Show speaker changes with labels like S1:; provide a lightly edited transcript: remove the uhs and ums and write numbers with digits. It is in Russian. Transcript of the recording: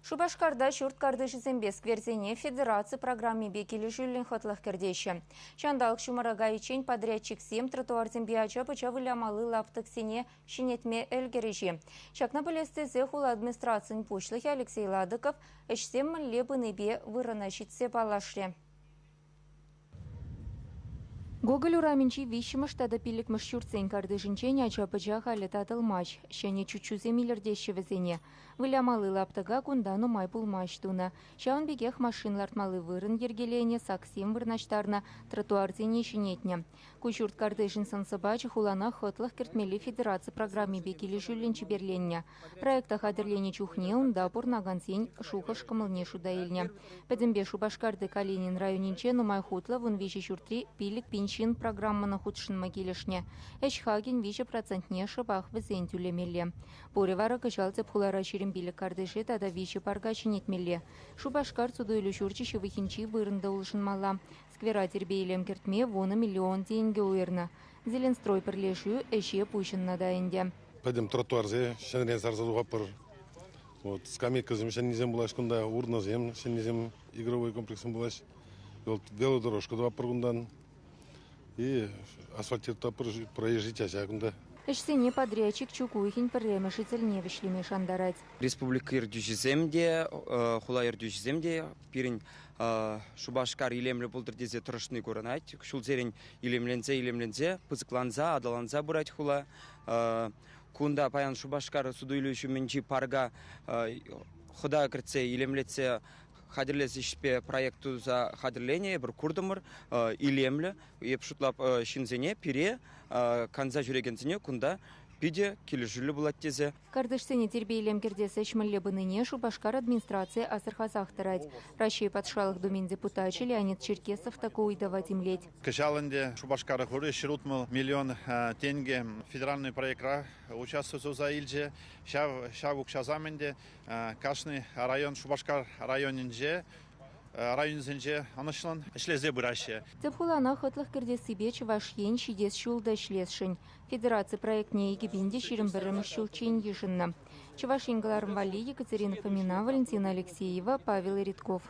S1: Шубашкарда шурт кардышызембе скверзене федерации программе бекели жүлін хотлах кердеші. Чандалық шумарага ичен подрядчик 7 тротуарзембе ача пыча вылямалы лаптық сене шинетме эльгережі. Шакна білестезе хул администрациян пушлығы Алексей Ладыков әшсем лебінебе выранашитсе балашре. Гоголь ураменчи вишимыш тада пиликмыш шурцен кардышынчен ача пыча халі татылмаш. Шәне чучузе миллердеші візене. Вылямалы лаптыга кундану май пулмаш туна. Шаун бегех машинлартмалы вырын ергелене саксим вырнаштарна тротуарзене шинетне. Кучурт кардышын сансыбачы хулана хотлых кертмели федерации программе бекели жүлін чиберленне. Проекта хадырлене чухне унда пурнагансен шухаш кымылне шудаилне. Пәдімбе Шубашкарды Калинин районинче нумай хутла вун виші шуртри пилик пинчин программаны худшын магилешне. Эшхаген виші процентне шыбах візен тюлемелле. Поревара кычал цепхулара ширим билик кардышы тада виші парга шинетмелле. Шубашкар судуйлы шурчы шывыхинчи вырында улшынмала. Сквера тербейлем кертме воны миллион деньги уерна. Зеленстрой пірлешу эше пущын надайынде.
S2: Пойдем тротуарзе, шенрен сарзадуға пыр. Вот, скамейка зем, шеннезем булаш, кунда урна зем, шеннезем игровой комплексом булаш. Велодорожка два пыргундан. И асфальтирта проезжить ачакунда.
S1: Эшсене подрядчик чукуйхин пірремешитель не вишлеме шандарать.
S3: Республика ирдюшіземде, хула ирдюшіземде, пирин Шубашкар илемлі бұлдырдезе тұрышны көрінайт. Шулзерін илемлензе, пызыкланза, адаланза бұрайт хула. Кунда паян Шубашкар судуйлюші менчи парга худа кіртсе илемлетсе хадырлес ішпе проекту за хадырление бір курдымыр илемлі епшутлап шинзене пире канза жүрегензене кунда пиде кележүлі булат тезе.
S1: Кардышсене тербейлем кердесі шмілі бұныне Шубашкар администрация асырхазақ тұрайд. Рашей патшалық думен депутачы Леонид Черкесов такой давать им леть.
S4: Качаланде Шубашкара хоры ширутмыл миллион тенге федеральный проект участвует за Ильже. Шавук шазаменде Кашный район Шубашкар районинже районзенже анышлан ишлезе бұрашы.
S1: Цепхулана хотлых кердесі беч вашен шидес шулда шлесшін. Федерация проектне егебенде ширим біріміш шулчен ешінна. Чувашингаларым Вали, Екатерина Фомина, Валентина Алексеева, Павел Редков.